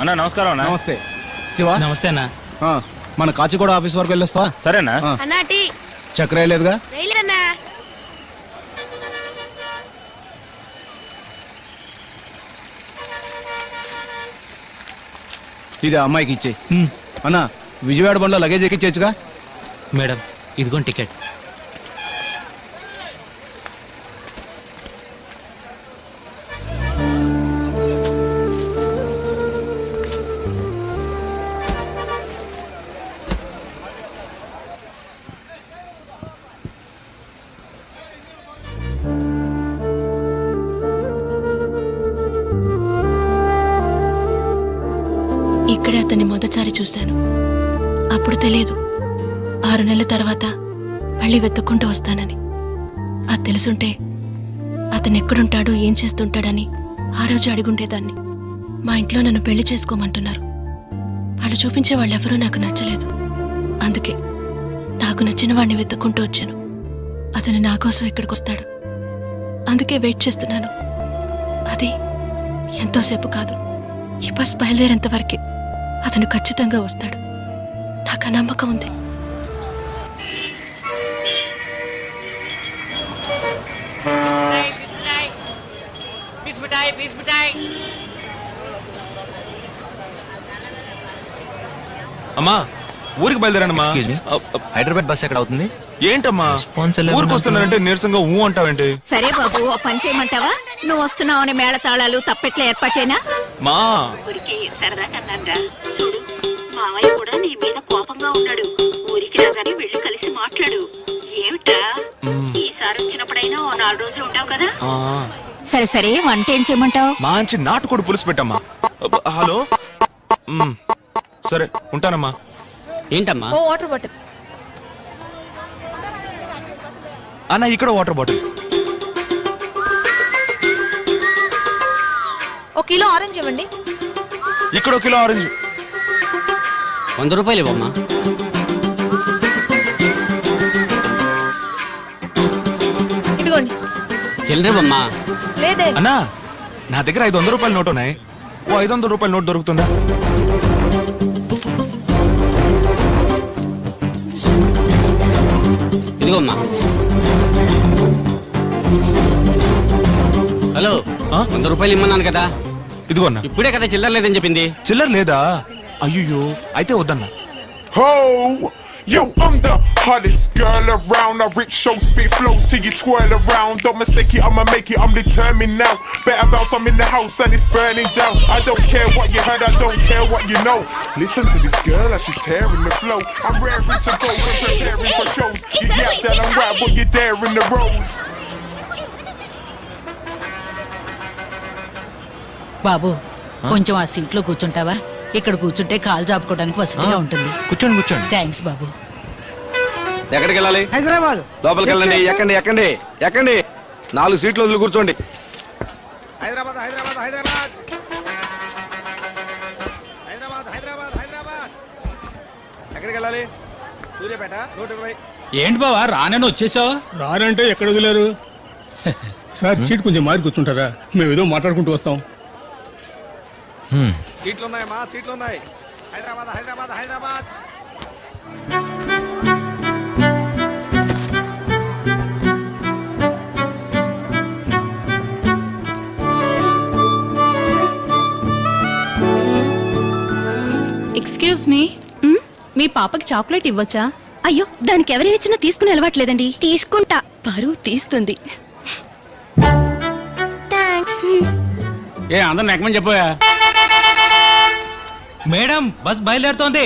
అన్నా నమస్కారం అన్న. నమస్తే శివ. నమస్తే అన్న. మన కాచిగూడ ఆఫీస్ వరకు వెళ్ళొస్తావా? సరేనా? చక్కెర లేదుగా? ఇది అమ్మాయికి ఇచ్చే. అన్నా విజయవాడ బండ్లో లగేజ్ ఎక్కించచ్చుగా? మేడం ఇదిగోండి టికెట్. ఇక్కడే అతన్ని మొదటిసారి చూశాను. అప్పుడు తెలియదు 6 నెలల తర్వాత మళ్ళీ వెతుక్కుంటూ వస్తానని. అది తెలుసుంటే అతను ఎక్కడుంటాడో ఏం చేస్తుంటాడని ఆ రోజు అడిగుండేదాన్ని. మా ఇంట్లో నన్ను పెళ్లి చేసుకోమంటున్నారు. వాళ్ళు చూపించే వాళ్ళెవరూ నాకు నచ్చలేదు. అందుకే నాకు నచ్చిన వాడిని వెతుక్కుంటూ వచ్చాను. అతను నా కోసం ఇక్కడికి వస్తాడు. అందుకే వెయిట్ చేస్తున్నాను. అది ఎంతోసేపు కాదు, ఈ బస్ బయలుదేరేంత వరకే. అతను ఖచ్చితంగా వస్తాడు. నాకు ఆ నమ్మకం ఉంది. అమ్మా ఊరికి బయలుదేరానమ్మా. హైదరాబాద్ బస్ ఎక్కడ అవుతుంది? ఏంటమ్మా ఊరికి వస్తున్నారంటే నీరసంగా ఊ అంటావేంటి? సరే బాబు, ఓ పని చేయమంటావా? నువ్వు వస్తున్నావని మేళతాళాలు తప్పెట్లా ఏర్పాటైనా మా ఊరికి సరదా కన్నారా. చూడు, మావయ్య కూడా నీ మీద కోపంగా ఉన్నాడు. ఊరికి రాగానే వెళ్ళి కలిసి మాట్లాడు. ఏమిటా ఈసారి వచ్చినప్పుడైనా ఓ 4 రోజులు ఉంటావు కదా. సరే సరే, వంట ఏం చేయమంటావు? మంచి నాటుకోడి పులుసు పెట్టమ్మా. హలో సరే ఉంటానమ్మా. ఏంటమ్మా? ఓ వాటర్ బాటిల్. అన్న ఇక్కడ వాటర్ బాటిల్. 1 కిలో ఆరెంజ్ ఇవ్వండి. ఇక్కడ 1 కిలో ఆరెంజ్. 100 రూపాయలు ఇవ్వమ్మా. ఇదిగోండి. చిల్లరేవమ్మా. లేదే అన్నా నా దగ్గర 500 రూపాయల నోట్ ఉన్నాయి. ఓ 500 రూపాయల నోట్ దొరుకుతుందా? ఇదిగోమ్మా. హలో, 100 రూపాయలు ఇమ్మన్నాను కదా. ఇదిగో అన్న. ఇప్పుడే కదా చిల్లర లేదని చెప్పింది. చిల్లర లేదా? అయ్యో అయితే వద్దన్నా. Ho! Yo, I'm the hottest girl around. I rip show, spit flows till you twirl around. Don't mistake it, I'ma make it, I'm determined now. Better bounce, I'm in the house and it's burning down. I don't care what you heard, I don't care what you know. Listen to this girl as she's tearing the flow. I'm raring to go and preparing for shows. You yap that I'm right, but you're there in the rows. బాబు, కొంచెం ఆ సీట్లో కూర్చుంటావా? ఇక్కడ కూర్చుంటే కాలు జాపుకోవడానికి వసతిగా ఉంటుంది. కూర్చోండి కూర్చోండి. Thanks బాబు. ఎక్కడికి వెళ్ళాలి? హైదరాబాద్. లోపలికి వెళ్ళండి. ఎక్కండి ఎక్కండి ఎక్కండి. 4 సీట్లు వదిలి కూర్చోండి. హైదరాబాద్ హైదరాబాద్ హైదరాబాద్ హైదరాబాద్ హైదరాబాద్ హైదరాబాద్. ఎక్కడికి వెళ్ళాలి? సూర్యాపేట 120. ఏంటి బావా రానని వచ్చేసావు? రానంటే ఎక్కడ వదిలేరు సార్? సీట్ కొంచెం మారి కూర్చుంటారా? మేము ఏదో మాట్లాడుకుంటూ వస్తాం. సీట్లు ఉన్నాయమ్మా, సీట్లు ఉన్నాయి. హైదరాబాద్ హైదరాబాద్ హైదరాబాద్. ఎక్స్క్యూజ్ మీ, మీ పాపకి చాక్లెట్ ఇవ్వచ్చా? అయ్యో, దానికి ఎవరు ఇచ్చినా తీసుకుని అలవాట్లేదండి. తీసుకుంటా. పరువు తీస్తుంది. థ్యాంక్స్. ఏ అందరిని ఎక్కమని చెప్పా. మేడం బస్ బయలుదేరుతోంది.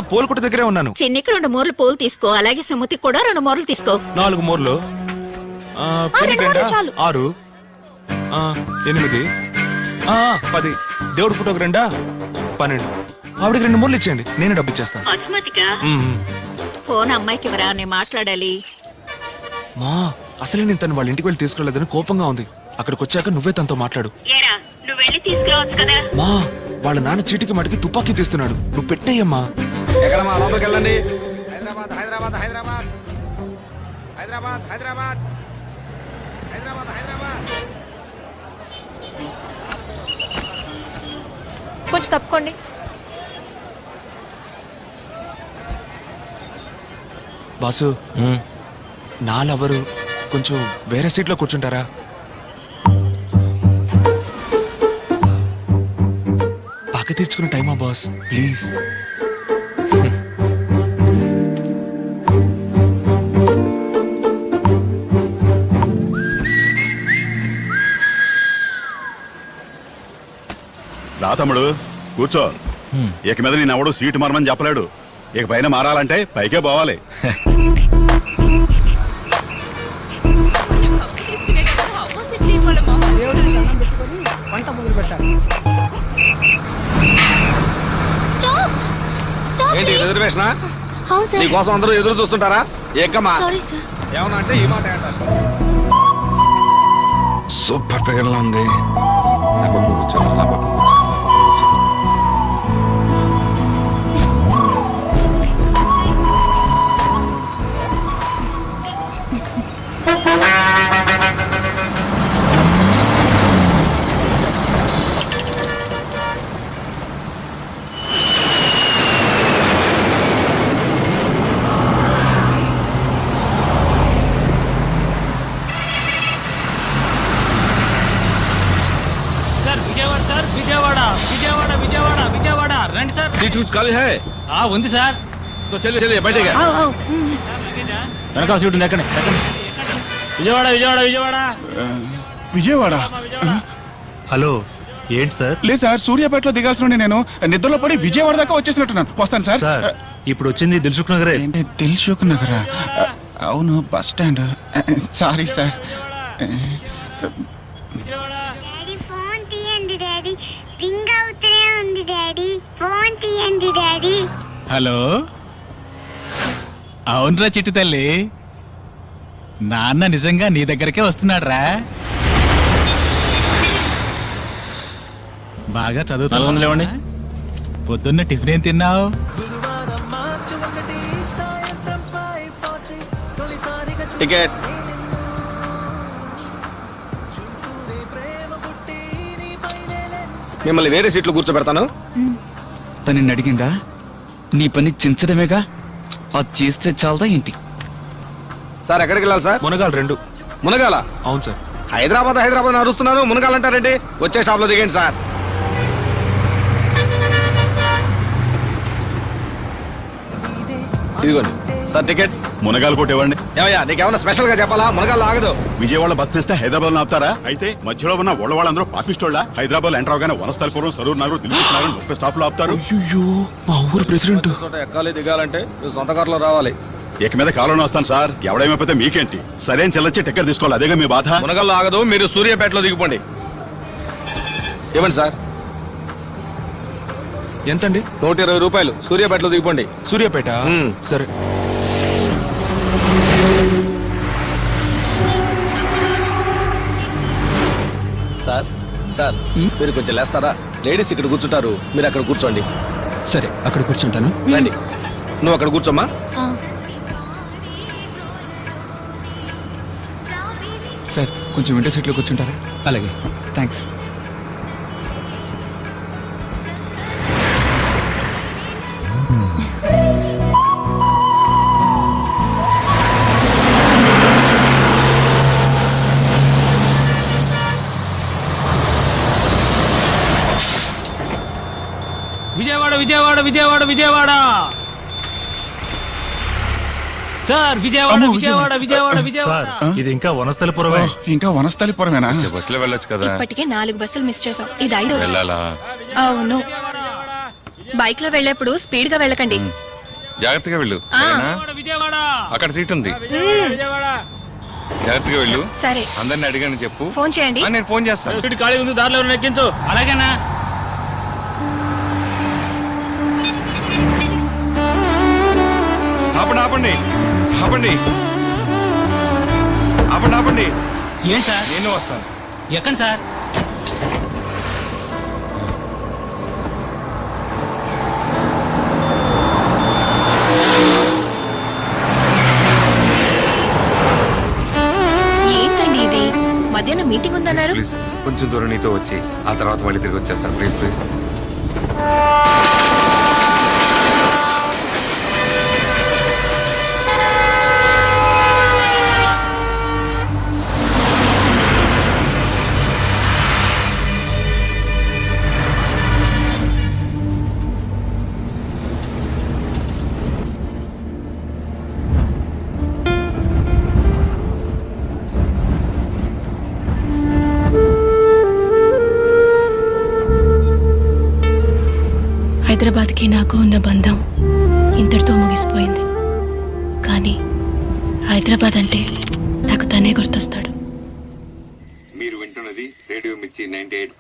పూల కొట్టు దగ్గరే ఉన్నాను. చిన్నికి 2 మూరలు పూలు తీసుకో, అలాగే సుమతికి కూడా 2 మూరలు తీసుకో. 4 మూరలు. పెళ్లికి 2 రెండా? మూరలు చాలు. 6, 8, 10. దేవుడి ఫోటోకి 2, 12. ఆవిడకి 2 మూరలు ఇచ్చేయండి, నేనే డబ్బు ఇచ్చేస్తాను. అస్మతిగా మ్మ్. ఫోన్ అమ్మాయికి ఇవ్వరా, నేను మాట్లాడాలి. మా అసలే నేను తను వాళ్ళ ఇంటికి వెళ్ళి తీసుకురాలేదని కోపంగా ఉంది. అక్కడికి వచ్చాక నువ్వే తనతో మాట్లాడు. ఏరా, నువ్వు వెళ్ళి తీసుకురావచ్చు కదా. మా వాళ్ళ నాన్న చీటికి మటుకి తుపాకీ తీస్తున్నాడు, నువ్వు పెట్టేయమ్మా. ఎక్కడమ్మా లోపలికి వెళ్ళండి. హైదరాబాద్ హైదరాబాద్ హైదరాబాద్ హైదరాబాద్ హైదరాబాద్ హైదరాబాద్ హైదరాబాద్. కొంచెం తప్పుకోండి. బాసు, నా లవరు కొంచెం వేరే సీట్లో కూర్చుంటారా? బాగా తీర్చుకునే టైమా బాస్, ప్లీజ్. రా తమ్ముడు కూర్చో. ఇక మీద నేనెవడు సీటు మారమని చెప్పలేడు. ఇక పైన మారాలంటే పైకే పోవాలి. ఏంటి రిజర్వేషనా? అవును సార్. నీకోసం అందరూ ఎదురు చూస్తుంటారా? ఎక్కమ్మా. Sorry sir. ఏమన్నా అంటే ఈ మాట అంటారు. సూపర్ పేర్లా ఉంది. సార్ విజయవాడ, సార్ విజయవాడ విజయవాడ విజయవాడ విజయవాడ రండి సార్. సీట్ కుछ खाली है ఉంది సార్. तो चलिए चलिए बैठिए. వెనకాల సీట్ ఉంది, ఎక్కండి ఎక్కండి. విజయవాడ విజయవాడ విజయవాడ. విజయవాడ హలో, ఏంటి సార్? లేదు సార్, సూర్యాపేటలో దిగాల్సిన నేను నిద్రలో పడి విజయవాడ దాకా వచ్చేసినట్టున్నాను. వస్తాను సార్. ఇప్పుడు వచ్చింది దిల్సుఖ్ నగరే. ఏంటి దిల్సుఖ్ నగరా? అవును, bus stand. Sorry sir. Daddy phone తీయండి డాడీ, రింగ్ అవుతూనే ఉంది డాడీ, ఫోన్ తీయండి డాడీ. హలో, అవునరా చిట్టు తల్లి, నాన్న నిజంగా నీ దగ్గరకే వస్తున్నాడు రా. బాగా చదువుతావులేవండి. పొద్దున్న టిఫిన్ ఏం తిన్నావు? టికెట్. మిమ్మల్ని వేరే సీట్లు కూర్చోబెడతాను. తను నిన్ను అడిగిందా? నీ పని చించడమేగా, అది చేస్తే చాలదా ఏంటి? సార్ ఎక్కడికి వెళ్ళాలి సార్? మునగాలు 2. మునగాల? అవును సార్. హైదరాబాద్ హైదరాబాద్ అరుస్తున్నాను, మునగాలంటారండి. వచ్చే షాప్ లో దిగండి సార్. ఇదిగోండి సార్ టికెట్. మునగాలు కొట్టేవాడిని. ఏమయ్యా, నీకేమన్నా స్పెషల్ గా చెప్పాలా? మునగాలు ఆగదు. విజయవాడ బస్ తెస్తే హైదరాబాద్ లో ఆపుతారా? అయితే మధ్యలో ఉన్న వాళ్ళందరూ పాపిస్తోళ్ళ. హైదరాబాద్ ఎంటర్ అవగానే వనస్థలపురం, సరూర్ నగర్, దిల్సుఖ్ నగర్ 30 స్టాప్ లో ఆపుతారు. అయ్యో, మా ఊరు ప్రెసిడెంట్. చోట ఎక్కాలి దిగాలంటే సొంత కారులో రావాలి. ఇక మీద కాలంలో వస్తాను సార్. ఎవడేమైపోతే మీకేంటి? సరైన చెల్లొచ్చి టికెట్ తీసుకోవాలి, అదేగా మీ బాధ. మునగాల్లో ఆగదు, మీరు సూర్యాపేటలో దిగిపోండి. ఇవ్వండి సార్. ఎంతండి? 120 రూపాయలు. సూర్యాపేటలో దిగిపోండి. సూర్యాపేట. సరే. సార్ సార్ మీరు కొంచెం లేస్తారా? లేడీస్ ఇక్కడ కూర్చుంటారు, మీరు అక్కడ కూర్చోండి. సరే, అక్కడ కూర్చుంటాను. రండి, నువ్వు అక్కడ కూర్చోమ్మా. సార్, కొంచెం విండో సీట్లో కూర్చుంటారా? అలాగే, థ్యాంక్స్. విజయవాడ విజయవాడ విజయవాడ విజయవాడ. సార్ విజయవాడ విజయవాడ విజయవాడ విజయవాడ. ఇది ఇంకా వనస్థలపురమే. ఇంకా వనస్థలిపురమేనా? బస్సులో వెళ్ళొచ్చు కదా. ఇప్పటికే 4 బస్సులు మిస్ చేసాం, ఇది 5వ. వెళ్ళాలా? అవును. బైక్ లో వెళ్ళేప్పుడు స్పీడ్ గా వెళ్ళకండి, జాగ్రత్తగా వెళ్ళు సరేనా? అక్కడ సీట్ ఉంది, జాగ్రత్తగా వెళ్ళు. సరే అందరిని అడిగాను చెప్పు. ఫోన్ చేయండి. నేను ఫోన్ చేస్తాను. సీట్ ఖాళీ ఉంది, దారిలో ఎక్కించు. అలాగేనా? ఆపండి ఆపండి ఆపండి ఆపండి ఆపండి. ఏం సార్? నేను వస్తాను. ఎక్కడ సార్? ఏంటండి ఇది? మధ్యాహ్నం మీటింగ్ ఉందన్నారు. ప్లీజ్ కొంచెం దూరం నీతో వచ్చి ఆ తర్వాత మళ్ళీ తిరిగి వచ్చేస్తాను. Please please. హైదరాబాద్కి నాకు ఉన్న బంధం ఇంతటితో ముగిసిపోయింది. కానీ హైదరాబాద్ అంటే నాకు తనే గుర్తొస్తాడు. మీరు వింటున్నది రేడియో మిర్చి 98.